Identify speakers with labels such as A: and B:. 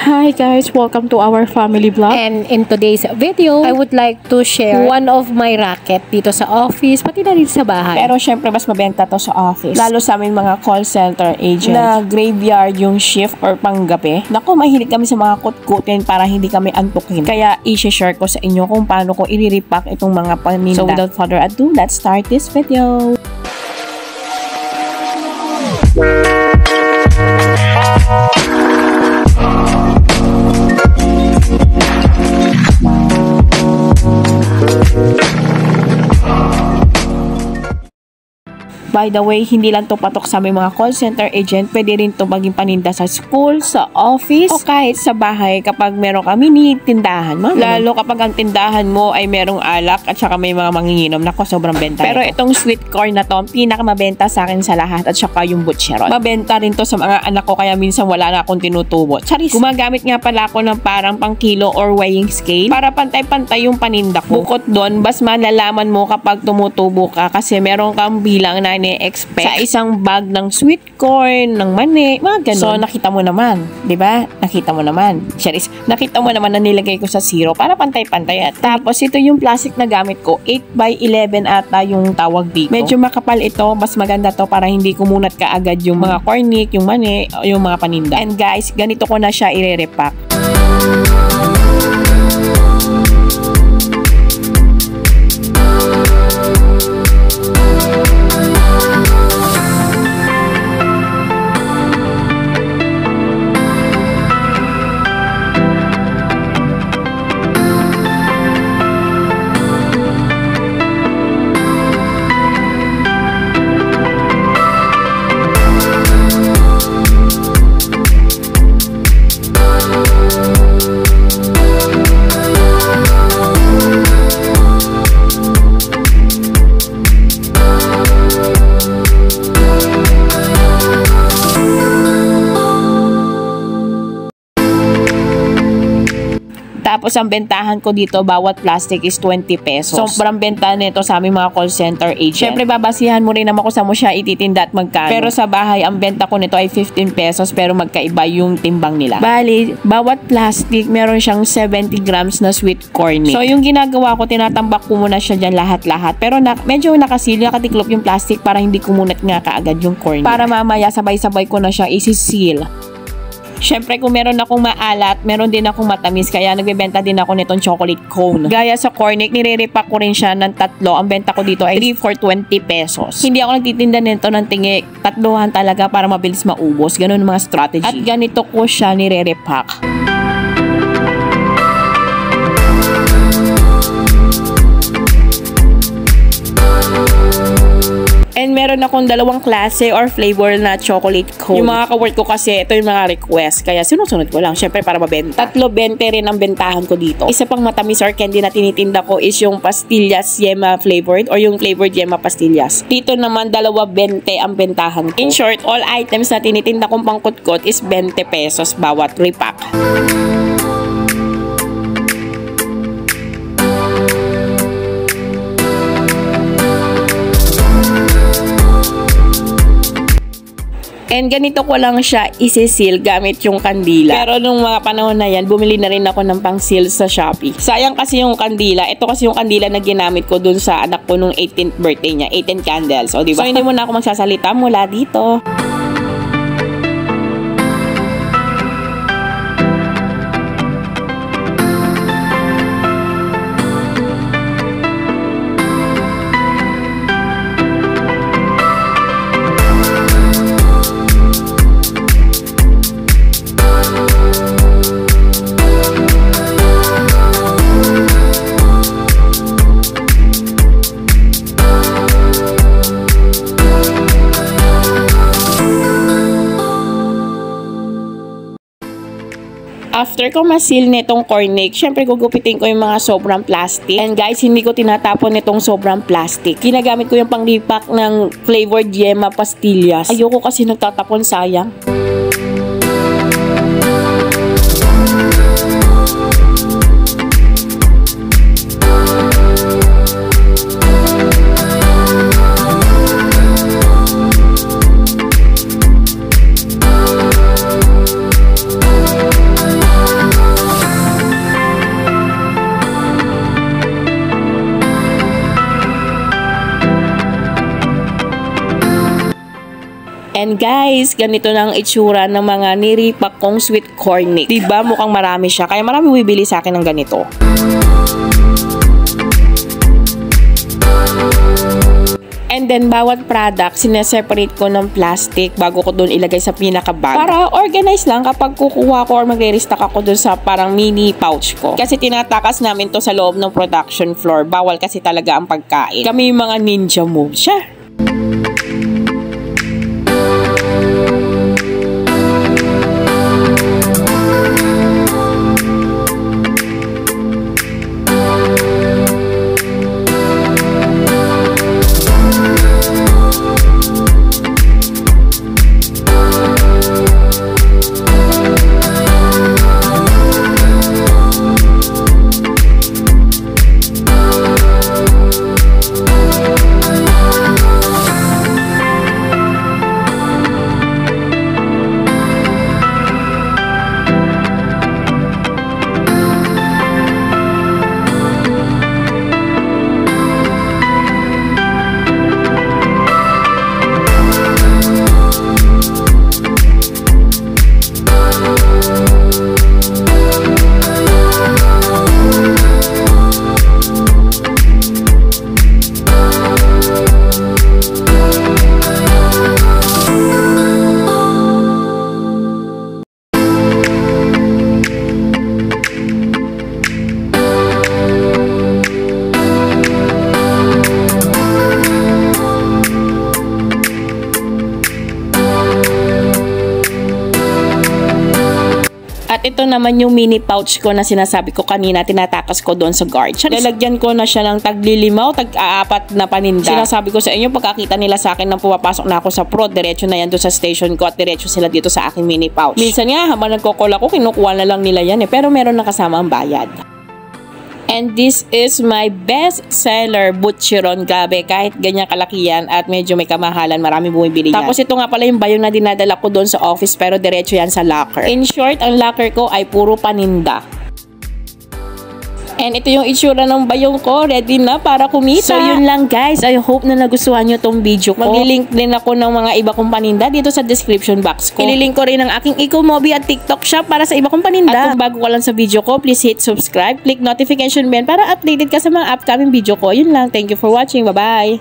A: Hi guys, welcome to our family vlog.
B: And in today's video, I would like to share one of my racket dito sa office, pati na rin sa bahay.
A: Pero syempre mas mabenta to sa office. Lalo sa aming mga call center agent na graveyard yung shift or panggabi. Naku, mahilig kami sa mga kutkutin para hindi kami antukin. Kaya i-share ko sa inyo kung paano ko i-repack itong mga paninda. So without further ado, let's start this video. By the way, hindi lang to patok sa may mga call center agent, pwede rin to maging paninda sa school, sa office, o kahit sa bahay kapag meron kami ni tindahan. Lalo kapag ang tindahan mo ay merong alak at saka may mga manginginom. Nako, sobrang benta. Pero itong sweet corn na to, ang pinakamabenta sa akin sa lahat at saka yung butcheron. Mabenta rin to sa mga anak ko kaya minsan wala na akong tinutubo. Charis! Gumagamit nga pala ako ng parang pang kilo or weighing scale para pantay-pantay yung paninda ko. Bukod doon, bas malalaman mo kapag tumutubo ka kasi meron kang bilang na expect sa isang bag ng sweet corn, ng mani, mga ganun. So, nakita mo naman, di ba? Nakita mo naman. Charis, nakita mo naman na nilagay ko sa zero para pantay-pantay. At tapos, ito yung plastic na gamit ko. 8x11 ata yung tawag dito. Medyo makapal ito. Mas maganda to para hindi kumunat ka agad yung mga cornic, yung mani, yung mga paninda. And guys, ganito ko na siya i-repack. Tapos, ang bentahan ko dito, bawat plastic is 20 pesos. Sobrang benta nito sa aming mga call center agent. Siyempre, babasihan mo rin naman kung saan mo siya ititinda at magkano. Pero sa bahay, ang benta ko nito ay 15 pesos pero magkaiba yung timbang nila. Bali, bawat plastic, meron siyang 70 grams na sweet corn. So, yung ginagawa ko, tinatambak ko muna siya dyan lahat-lahat. Pero medyo nakatiklop yung plastic para hindi kumunat nga kaagad yung corn. Para mamaya, sabay-sabay ko na siya isi-seal. Siyempre, kung meron akong maalat, meron din akong matamis, kaya nagbebenta din ako nitong chocolate cone. Gaya sa cornic, nire-repack ko rin siya ng 3. Ang benta ko dito ay 3 for 20 pesos. Hindi ako nagtitinda nito ng tingi. 3 talaga para mabilis maubos. Ganun mga strategy. At ganito ko siya nire-repack. And meron akong 2 klase or flavor na chocolate cone. Yung mga ka-work ko kasi, ito yung mga request. Kaya sinusunod ko lang. Syempre para mabenta. 3.20 rin ang bentahan ko dito. Isa pang matamis or candy na tinitinda ko is yung pastillas yema flavored or yung flavored yema pastillas. Dito naman 2.20 ang bentahan ko. In short, all items na tinitinda kong pangkutkot is 20 pesos bawat repack. And ganito ko lang siya isi-seal gamit yung kandila. Pero nung mga panahon na yan, bumili na rin ako ng pang-seal sa Shopee. Sayang kasi yung kandila. Ito kasi yung kandila na ginamit ko dun sa anak ko nung 18th birthday niya. 18 candles. O, diba? So, hindi mo na ako magsasalita mula dito. After ko ma-seal nitong cornic, syempre gugupitin ko yung mga sobrang plastic. And guys, hindi ko tinatapon nitong sobrang plastic. Ginagamit ko yung pang-repack ng flavored yema pastillas. Ayoko kasi nagtatapon, sayang. And guys, ganito na ang itsura ng mga niripak kong sweet corn mix. Diba mukhang marami siya, kaya marami bibili sa akin ng ganito. And then, bawat product, sineseparate ko ng plastic bago ko doon ilagay sa pinaka-bag. Para organize lang kapag kukuha ko or magre-restock ako doon sa parang mini pouch ko. Kasi tinatakas namin to sa loob ng production floor. Bawal kasi talaga ang pagkain. Kami yung mga ninja move siya. At ito naman yung mini pouch ko na sinasabi ko kanina, tinatakas ko doon sa guard. Lalagyan ko na siya ng tag-lilimaw, tag-aapat na paninda. Sinasabi ko sa inyo, pagkakita nila sa akin nang pumapasok na ako sa prod, diretso na yan doon sa station ko at diretso sila dito sa aking mini pouch. Minsan nga, habang nagkukol ako, kinukuha na lang nila yan pero meron na kasama ang bayad. And this is my best seller, Butcheron. Gabi, kahit ganyan kalaki yan at medyo may kamahalan, marami bumibili yan. Tapos ito nga pala yung bayong na dinadala ko doon sa office pero diretso yan sa locker. In short, ang locker ko ay puro paninda. And ito yung itsura ng bayong ko, ready na para kumita. So yun lang guys, I hope na nagustuhan nyo tong video ko. Maglilink din ako ng mga iba kong paninda dito sa description box ko. Ililink ko rin ang aking Ecomobi at TikTok shop para sa iba kong paninda. At kung bago ka lang sa video ko, please hit subscribe, click notification bell para updated ka sa mga upcoming video ko. Yun lang, thank you for watching, bye bye!